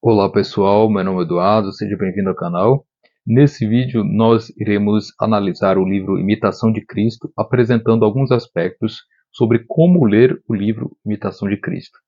Olá pessoal, meu nome é Eduardo, seja bem-vindo ao canal. Nesse vídeo nós iremos analisar o livro Imitação de Cristo, apresentando alguns aspectos sobre como ler o livro Imitação de Cristo.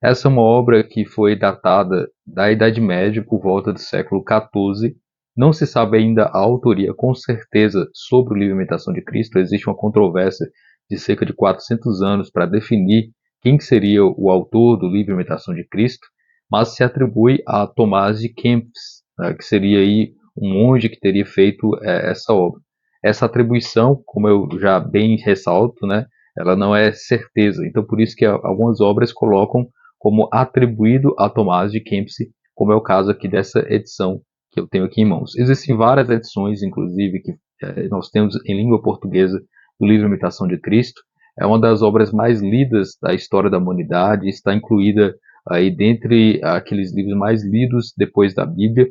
Essa é uma obra que foi datada da Idade Média por volta do século XIV. Não se sabe ainda a autoria com certeza sobre o livro Imitação de Cristo. Existe uma controvérsia de cerca de 400 anos para definir quem seria o autor do livro Imitação de Cristo, mas se atribui a Tomás de Kempis, né, que seria aí um monge que teria feito essa obra. Essa atribuição, como eu já bem ressalto, né, ela não é certeza. Então, por isso que algumas obras colocam como atribuído a Tomás de Kempis, como é o caso aqui dessa edição que eu tenho aqui em mãos. Existem várias edições, inclusive, que nós temos em língua portuguesa do livro Imitação de Cristo. É uma das obras mais lidas da história da humanidade, está incluída aí dentre aqueles livros mais lidos depois da Bíblia.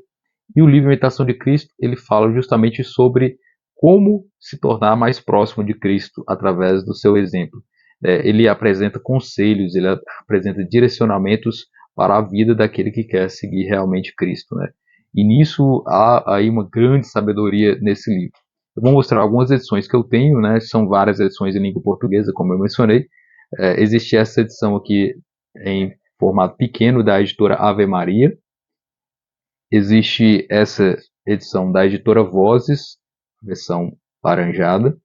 E o livro Imitação de Cristo, ele fala justamente sobre como se tornar mais próximo de Cristo através do seu exemplo. Ele apresenta conselhos, ele apresenta direcionamentos para a vida daquele que quer seguir realmente Cristo, né? E nisso há aí uma grande sabedoria nesse livro. Eu vou mostrar algumas edições que eu tenho, né? São várias edições em língua portuguesa, como eu mencionei. Existe essa edição aqui em formato pequeno da editora Ave Maria. Existe essa edição da editora Vozes, versão laranjada.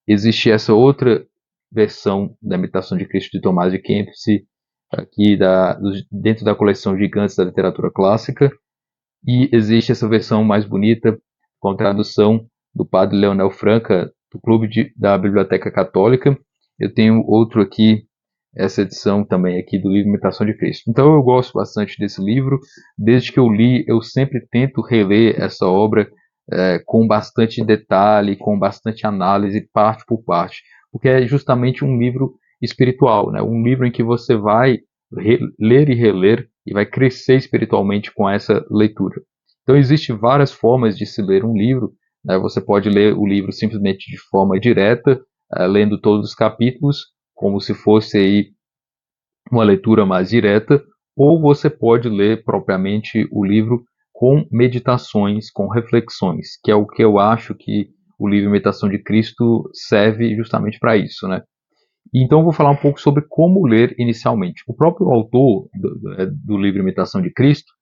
Existe essa outra versão da Imitação de Cristo de Tomás de Kempis, aqui dentro da coleção Gigantes da Literatura Clássica. E existe essa versão mais bonita, com tradução do padre Leonel Franca, do Clube da Biblioteca Católica. Eu tenho outro aqui, essa edição também aqui do livro Imitação de Cristo. Então eu gosto bastante desse livro. Desde que eu li, eu sempre tento reler essa obra com bastante detalhe, com bastante análise, parte por parte, porque é justamente um livro espiritual, né? Um livro em que você vai ler e reler e vai crescer espiritualmente com essa leitura. Então existem várias formas de se ler um livro, né? Você pode ler o livro simplesmente de forma direta, lendo todos os capítulos, como se fosse aí uma leitura mais direta, ou você pode ler propriamente o livro com meditações, com reflexões, que é o que eu acho que o livro Imitação de Cristo serve justamente para isso, né? Então eu vou falar um pouco sobre como ler inicialmente. O próprio autor do livro Imitação de Cristo,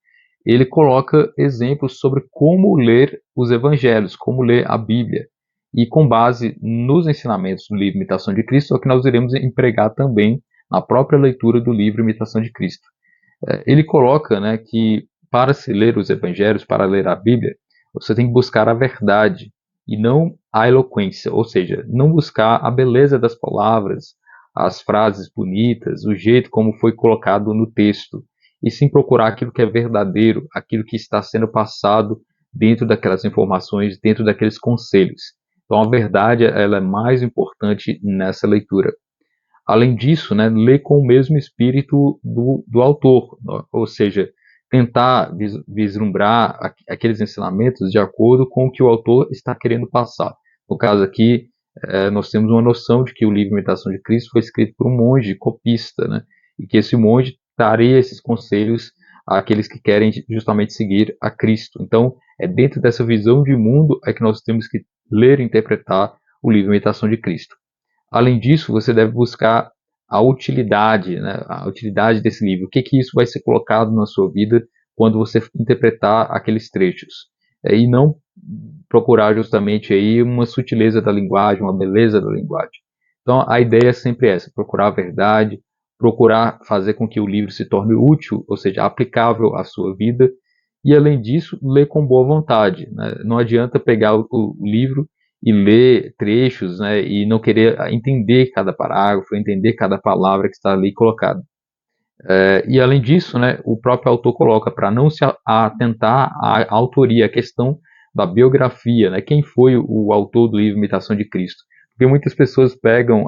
ele coloca exemplos sobre como ler os evangelhos, como ler a Bíblia. E com base nos ensinamentos do livro Imitação de Cristo, é o que nós iremos empregar também na própria leitura do livro Imitação de Cristo. Ele coloca, né, que para se ler os evangelhos, para ler a Bíblia, você tem que buscar a verdade e não a eloquência, ou seja, não buscar a beleza das palavras, as frases bonitas, o jeito como foi colocado no texto, e sim procurar aquilo que é verdadeiro, aquilo que está sendo passado dentro daquelas informações, dentro daqueles conselhos. Então a verdade ela é mais importante nessa leitura. Além disso, né, ler com o mesmo espírito do autor, ou seja, tentar vislumbrar aqueles ensinamentos de acordo com o que o autor está querendo passar. No caso aqui, nós temos uma noção de que o livro Imitação de Cristo foi escrito por um monge copista, né, e que esse monge daria esses conselhos àqueles que querem justamente seguir a Cristo. Então, é dentro dessa visão de mundo é que nós temos que ler e interpretar o livro Imitação de Cristo. Além disso, você deve buscar a utilidade, né, a utilidade desse livro. O que que isso vai ser colocado na sua vida quando você interpretar aqueles trechos. E não procurar justamente aí uma sutileza da linguagem, uma beleza da linguagem. Então a ideia é sempre essa, procurar a verdade, procurar fazer com que o livro se torne útil, ou seja, aplicável à sua vida, e além disso, ler com boa vontade, né? Não adianta pegar o livro e ler trechos, né, e não querer entender cada parágrafo, entender cada palavra que está ali colocada. E além disso, né, o próprio autor coloca para não se atentar à autoria, à questão da biografia, né, quem foi o autor do livro Imitação de Cristo. Porque muitas pessoas pegam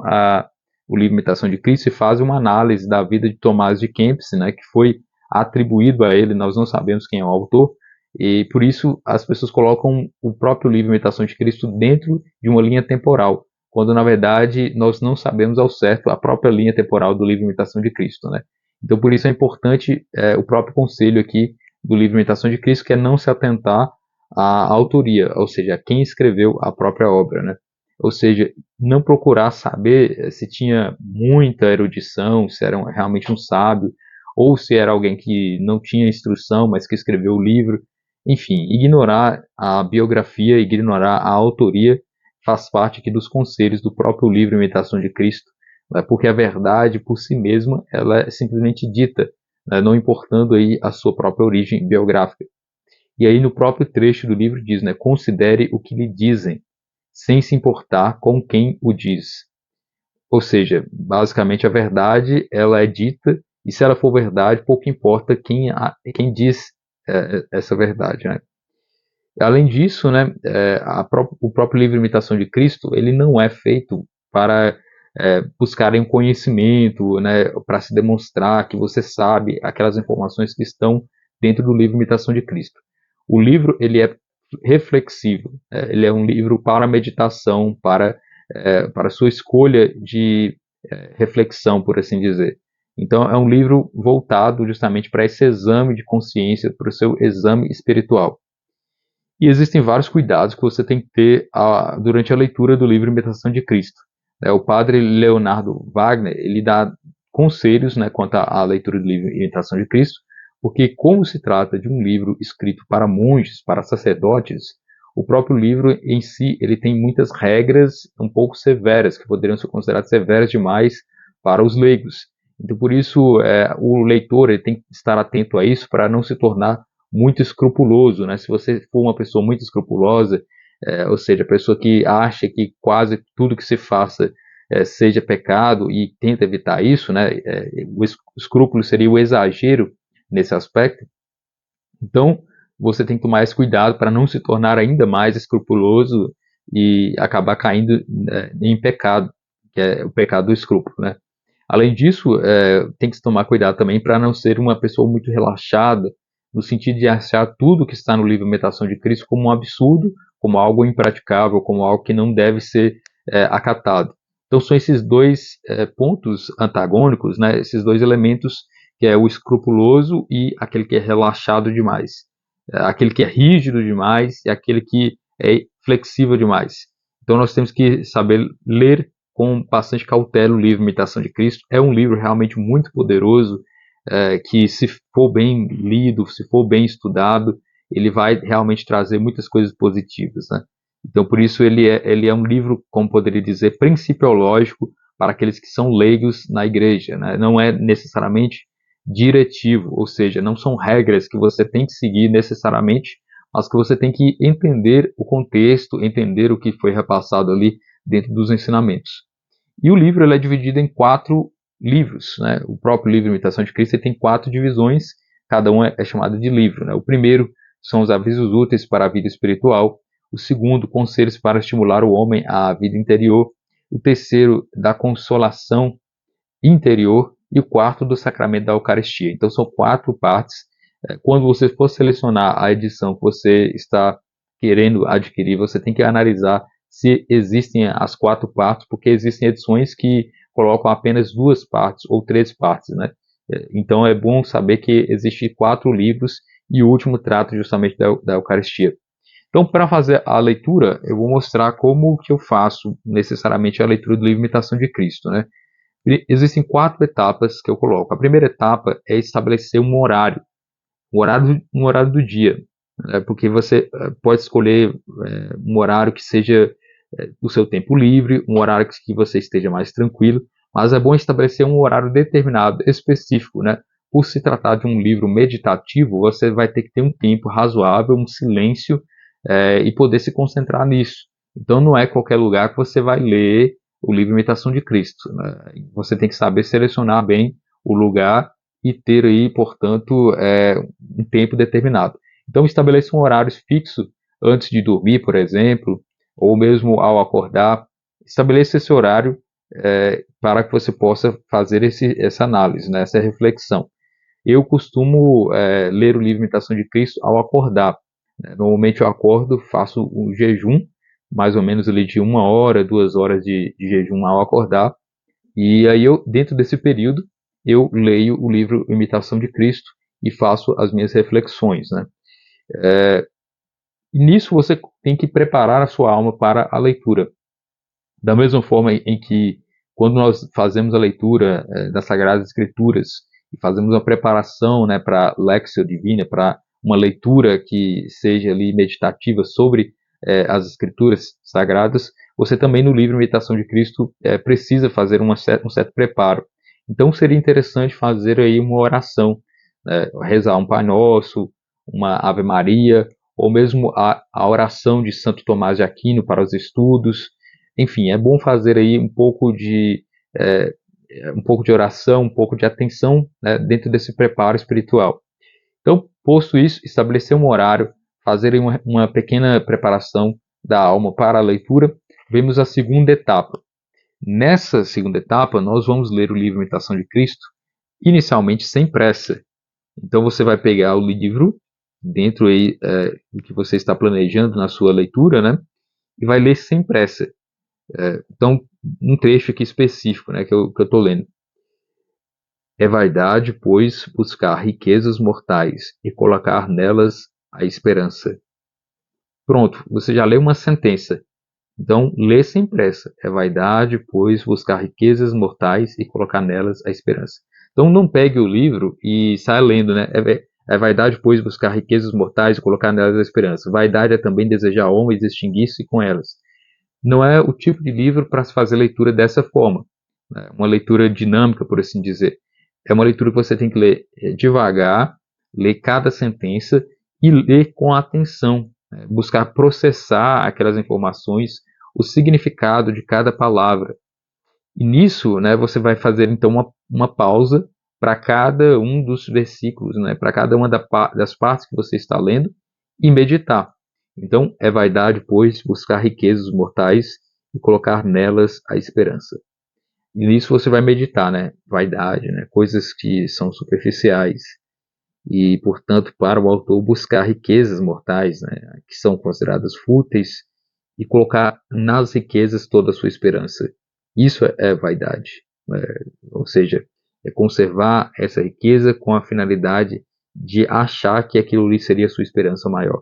o livro Imitação de Cristo e fazem uma análise da vida de Tomás de Kempis, né, que foi atribuído a ele, nós não sabemos quem é o autor, e por isso as pessoas colocam o próprio livro Imitação de Cristo dentro de uma linha temporal, quando na verdade nós não sabemos ao certo a própria linha temporal do livro Imitação de Cristo, né? Então, por isso é importante o próprio conselho aqui do livro Imitação de Cristo, que é não se atentar à autoria, ou seja, a quem escreveu a própria obra, né? Ou seja, não procurar saber se tinha muita erudição, se era realmente um sábio, ou se era alguém que não tinha instrução, mas que escreveu o livro. Enfim, ignorar a biografia, ignorar a autoria, faz parte aqui dos conselhos do próprio livro Imitação de Cristo, né, porque a verdade por si mesma ela é simplesmente dita, né, não importando aí a sua própria origem biográfica. E aí no próprio trecho do livro diz, né, considere o que lhe dizem, sem se importar com quem o diz. Ou seja, basicamente a verdade ela é dita e se ela for verdade, pouco importa quem diz essa verdade, né? Além disso, né, o próprio livro Imitação de Cristo, ele não é feito para buscarem um conhecimento, né, para se demonstrar que você sabe aquelas informações que estão dentro do livro Imitação de Cristo. O livro ele é reflexivo, ele é um livro para meditação, para sua escolha de reflexão, por assim dizer. Então, é um livro voltado justamente para esse exame de consciência, para o seu exame espiritual. E existem vários cuidados que você tem que ter durante a leitura do livro Imitação de Cristo. O padre Leonardo Wagner, ele dá conselhos, né, quanto à leitura do livro Imitação de Cristo, porque como se trata de um livro escrito para monges, para sacerdotes, o próprio livro em si, ele tem muitas regras um pouco severas, que poderiam ser consideradas severas demais para os leigos. Então, por isso, o leitor ele tem que estar atento a isso para não se tornar muito escrupuloso, né? Se você for uma pessoa muito escrupulosa, ou seja, a pessoa que acha que quase tudo que se faça seja pecado e tenta evitar isso, né? O escrúpulo seria o exagero nesse aspecto. Então, você tem que tomar esse cuidado para não se tornar ainda mais escrupuloso e acabar caindo em pecado, que é o pecado do escrúpulo, né? Além disso, tem que se tomar cuidado também para não ser uma pessoa muito relaxada, no sentido de achar tudo que está no livro Imitação de Cristo como um absurdo, como algo impraticável, como algo que não deve ser acatado. Então são esses dois pontos antagônicos, né, esses dois elementos, que é o escrupuloso e aquele que é relaxado demais. Aquele que é rígido demais e aquele que é flexível demais. Então nós temos que saber ler com bastante cautela o livro Imitação de Cristo. É um livro realmente muito poderoso, que se for bem lido, se for bem estudado, ele vai realmente trazer muitas coisas positivas, né? Então, por isso, ele é um livro, como poderia dizer, principiológico para aqueles que são leigos na igreja, né? Não é necessariamente diretivo, ou seja, não são regras que você tem que seguir necessariamente, mas que você tem que entender o contexto, entender o que foi repassado ali dentro dos ensinamentos. E o livro ele é dividido em 4 livros, né? O próprio livro Imitação de Cristo tem 4 divisões, cada um é chamado de livro, né? O primeiro são os avisos úteis para a vida espiritual, o segundo, conselhos para estimular o homem à vida interior, o terceiro, da consolação interior, e o quarto, do sacramento da Eucaristia. Então são 4 partes. Quando você for selecionar a edição que você está querendo adquirir, você tem que analisar se existem as 4 partes, porque existem edições que colocam apenas 2 partes ou 3 partes, né? Então é bom saber que existem 4 livros e o último trata justamente da Eucaristia. Então, para fazer a leitura, eu vou mostrar como que eu faço necessariamente a leitura do livro Imitação de Cristo, né? Existem 4 etapas que eu coloco. A primeira etapa é estabelecer um horário do dia, né? Porque você pode escolher um horário que seja do seu tempo livre, um horário que você esteja mais tranquilo, mas é bom estabelecer um horário determinado, específico, né? Por se tratar de um livro meditativo, você vai ter que ter um tempo razoável, um silêncio, e poder se concentrar nisso. Então não é qualquer lugar que você vai ler o livro Imitação de Cristo, né? Você tem que saber selecionar bem o lugar e ter aí, portanto, um tempo determinado. Então estabeleça um horário fixo antes de dormir, por exemplo, ou mesmo ao acordar. Estabeleça esse horário para que você possa fazer essa análise, né, essa reflexão. Eu costumo ler o livro Imitação de Cristo ao acordar, né? Normalmente eu acordo, faço um jejum, mais ou menos ali de 1 hora, 2 horas de jejum ao acordar, e aí eu, dentro desse período, eu leio o livro Imitação de Cristo e faço as minhas reflexões, né? E nisso você tem que preparar a sua alma para a leitura. Da mesma forma em que, quando nós fazemos a leitura das Sagradas Escrituras e fazemos uma preparação, né, para a Lectio Divina, para uma leitura que seja ali meditativa sobre as Escrituras Sagradas, você também no livro Imitação de Cristo precisa fazer um certo preparo. Então seria interessante fazer aí uma oração, rezar um Pai Nosso, uma Ave Maria, ou mesmo a oração de Santo Tomás de Aquino para os estudos. Enfim, é bom fazer aí é, um pouco de oração, um pouco de atenção, né, dentro desse preparo espiritual. Então, posto isso, estabelecer um horário, fazer uma pequena preparação da alma para a leitura, vemos a segunda etapa. Nessa segunda etapa, nós vamos ler o livro Imitação de Cristo, inicialmente sem pressa. Então, você vai pegar o livro, dentro aí, do que você está planejando na sua leitura, né, e vai ler sem pressa. Então, um trecho aqui específico, né, que eu estou lendo. É vaidade, pois, buscar riquezas mortais e colocar nelas a esperança. Pronto, você já leu uma sentença. Então, lê sem pressa. É vaidade, pois, buscar riquezas mortais e colocar nelas a esperança. Então, não pegue o livro e saia lendo, né? É vaidade, pois, buscar riquezas mortais e colocar nelas a esperança. Vaidade é também desejar homens e extinguir-se com elas. Não é o tipo de livro para se fazer leitura dessa forma, né? Uma leitura dinâmica, por assim dizer. É uma leitura que você tem que ler devagar, ler cada sentença e ler com atenção, né? Buscar processar aquelas informações, o significado de cada palavra. E nisso, né, você vai fazer então uma pausa para cada um dos versículos, né, para cada uma das partes que você está lendo e meditar. Então, é vaidade, pois, buscar riquezas mortais e colocar nelas a esperança. E nisso você vai meditar, né? Vaidade, né? Coisas que são superficiais. E, portanto, para o autor buscar riquezas mortais, né? Que são consideradas fúteis, e colocar nas riquezas toda a sua esperança. Isso é vaidade. Ou seja, é conservar essa riqueza com a finalidade de achar que aquilo ali seria a sua esperança maior.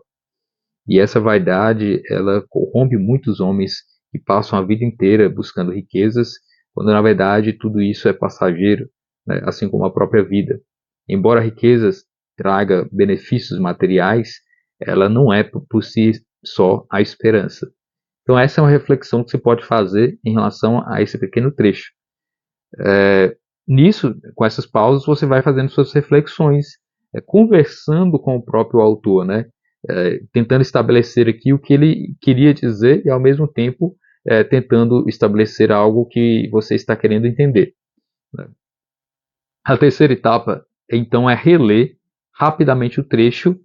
E essa vaidade, ela corrompe muitos homens que passam a vida inteira buscando riquezas, quando na verdade tudo isso é passageiro, né? Assim como a própria vida. Embora a riqueza traga benefícios materiais, ela não é por si só a esperança. Então essa é uma reflexão que você pode fazer em relação a esse pequeno trecho. Nisso, com essas pausas, você vai fazendo suas reflexões, conversando com o próprio autor, né? Tentando estabelecer aqui o que ele queria dizer e, ao mesmo tempo, tentando estabelecer algo que você está querendo entender, né? A terceira etapa, então, é reler rapidamente o trecho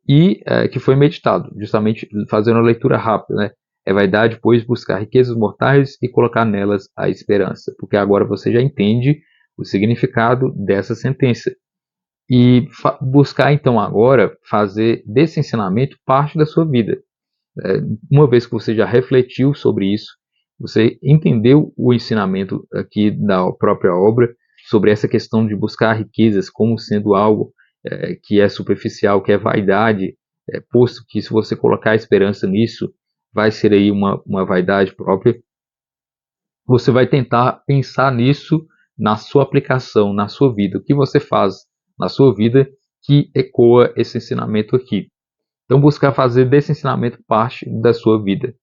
e que foi meditado, justamente fazendo a leitura rápida, né? É vaidade, pois, buscar riquezas mortais e colocar nelas a esperança, porque agora você já entende o significado dessa sentença. E buscar, então, agora fazer desse ensinamento parte da sua vida. Uma vez que você já refletiu sobre isso, você entendeu o ensinamento aqui da própria obra sobre essa questão de buscar riquezas como sendo algo que é superficial, que é vaidade, posto que se você colocar a esperança nisso, vai ser aí uma vaidade própria. Você vai tentar pensar nisso na sua aplicação, na sua vida. O que você faz na sua vida que ecoa esse ensinamento aqui. Então, buscar fazer desse ensinamento parte da sua vida.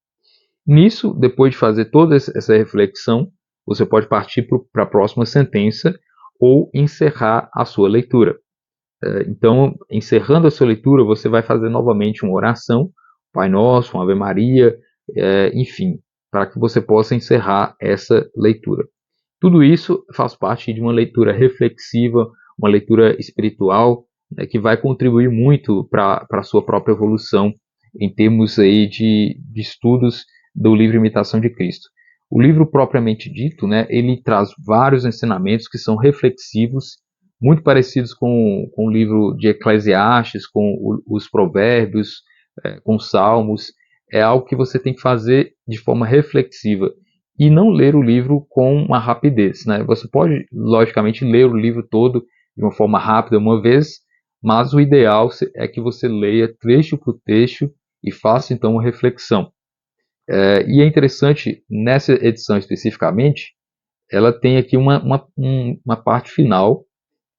Nisso, depois de fazer toda essa reflexão, você pode partir para a próxima sentença ou encerrar a sua leitura. Então, encerrando a sua leitura, você vai fazer novamente uma oração, Pai Nosso, uma Ave Maria, enfim, para que você possa encerrar essa leitura. Tudo isso faz parte de uma leitura reflexiva, uma leitura espiritual, né, que vai contribuir muito para a sua própria evolução em termos aí de estudos do livro Imitação de Cristo. O livro propriamente dito, né, ele traz vários ensinamentos que são reflexivos, muito parecidos com o livro de Eclesiastes, com os provérbios, com os salmos. É algo que você tem que fazer de forma reflexiva. e não ler o livro com uma rapidez, né? Você pode, logicamente, ler o livro todo de uma forma rápida uma vez, mas o ideal é que você leia trecho por trecho e faça então uma reflexão. E é interessante, nessa edição especificamente, ela tem aqui uma parte final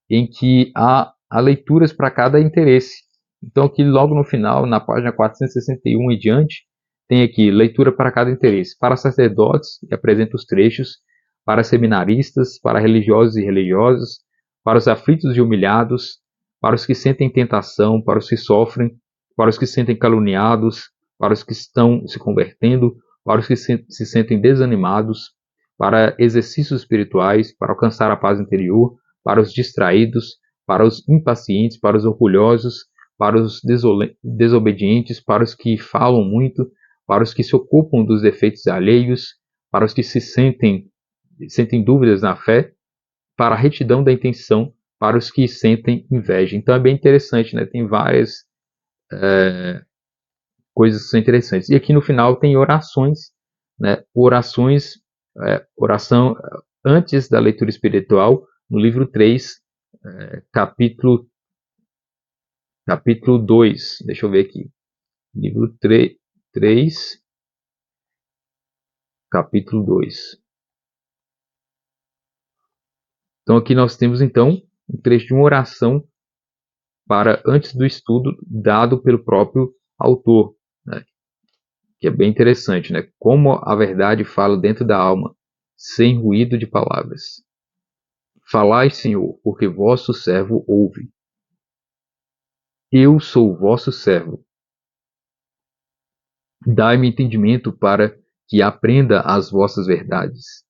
em que há leituras para cada interesse. Então, aqui logo no final, na página 461 e diante, tem aqui leitura para cada interesse. Para sacerdotes, que apresenta os trechos, para seminaristas, para religiosos e religiosas, para os aflitos e humilhados, para os que sentem tentação, para os que sofrem, para os que se sentem caluniados, para os que estão se convertendo, para os que se sentem desanimados, para exercícios espirituais, para alcançar a paz interior, para os distraídos, para os impacientes, para os orgulhosos, para os desobedientes, para os que falam muito, para os que se ocupam dos defeitos alheios, para os que sentem dúvidas na fé, para a retidão da intenção, para os que sentem inveja. Então é bem interessante, né? Tem várias coisas que são interessantes. E aqui no final tem orações, né? Oração antes da leitura espiritual, no livro 3, capítulo 2. Deixa eu ver aqui. Livro 3, capítulo 2. Então aqui nós temos então um trecho de uma oração para antes do estudo dado pelo próprio autor, né? Que é bem interessante, né? Como a verdade fala dentro da alma, sem ruído de palavras. Falai, Senhor, porque vosso servo ouve. Eu sou vosso servo. Dai-me entendimento para que aprenda as vossas verdades.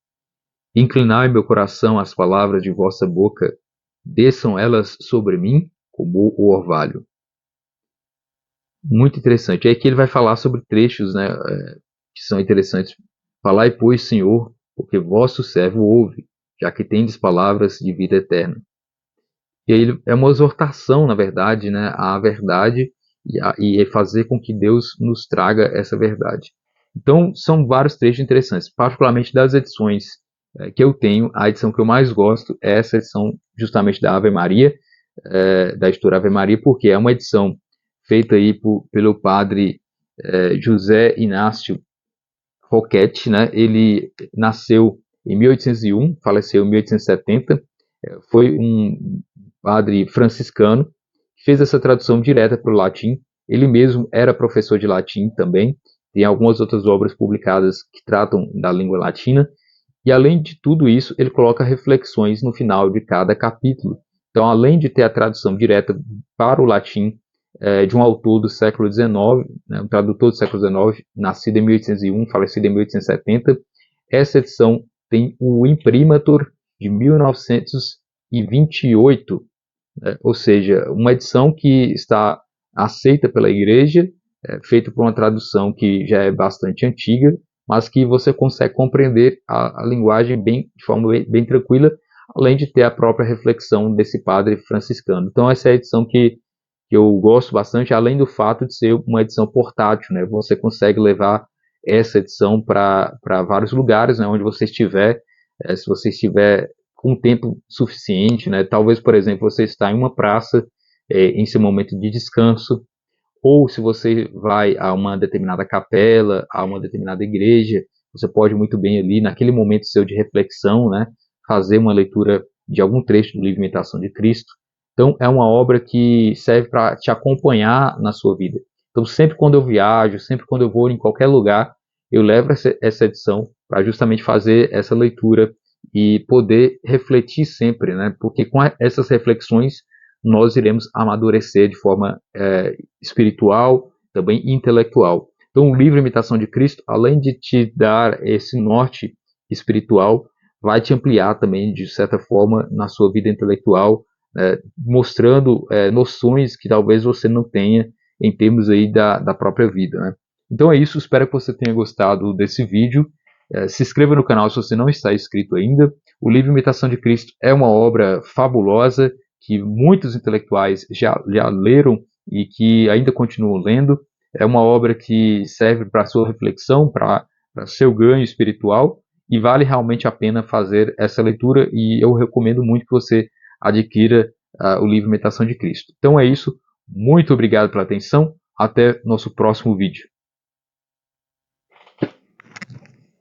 Inclinai meu coração às palavras de vossa boca. Desçam elas sobre mim como o orvalho. Muito interessante. Aí que ele vai falar sobre trechos, né, que são interessantes. Falai, pois, Senhor, porque vosso servo ouve, já que tendes palavras de vida eterna. E aí é uma exortação, na verdade, né, à verdade e fazer com que Deus nos traga essa verdade. Então, são vários trechos interessantes, particularmente das edições que eu tenho. A edição que eu mais gosto é essa edição justamente da Ave Maria, da editora Ave Maria, porque é uma edição feita aí pelo padre José Inácio Roquette, né? Ele nasceu em 1801, faleceu em 1870, foi um padre franciscano que fez essa tradução direta para o latim. Ele mesmo era professor de latim também, tem algumas outras obras publicadas que tratam da língua latina, e além de tudo isso, ele coloca reflexões no final de cada capítulo. Então, além de ter a tradução direta para o latim de um autor do século XIX, né, um tradutor do século XIX, nascido em 1801, falecido em 1870, essa edição tem o imprimatur de 1928, né, ou seja, uma edição que está aceita pela igreja, feita por uma tradução que já é bastante antiga, mas que você consegue compreender a linguagem de forma bem tranquila, além de ter a própria reflexão desse padre franciscano. Então essa é a edição que eu gosto bastante, além do fato de ser uma edição portátil, né? Você consegue levar essa edição para vários lugares, né, onde você estiver, se você estiver com tempo suficiente, né? Talvez, por exemplo, você está em uma praça em seu momento de descanso, ou se você vai a uma determinada capela, a uma determinada igreja, você pode muito bem ali, naquele momento seu de reflexão, né, fazer uma leitura de algum trecho do livro Imitação de Cristo. Então, é uma obra que serve para te acompanhar na sua vida. Então, sempre quando eu viajo, sempre quando eu vou em qualquer lugar, eu levo essa edição para justamente fazer essa leitura e poder refletir sempre, né? Porque com essas reflexões nós iremos amadurecer de forma espiritual, também intelectual. Então, o livro Imitação de Cristo, além de te dar esse norte espiritual, vai te ampliar também, de certa forma, na sua vida intelectual, mostrando noções que talvez você não tenha em termos aí da própria vida, né? Então é isso, espero que você tenha gostado desse vídeo. Se inscreva no canal se você não está inscrito ainda. O livro Imitação de Cristo é uma obra fabulosa que muitos intelectuais já leram e que ainda continuam lendo. É uma obra que serve para sua reflexão, para seu ganho espiritual, e vale realmente a pena fazer essa leitura, e eu recomendo muito que você adquira o livro Imitação de Cristo. Então é isso, muito obrigado pela atenção, até nosso próximo vídeo.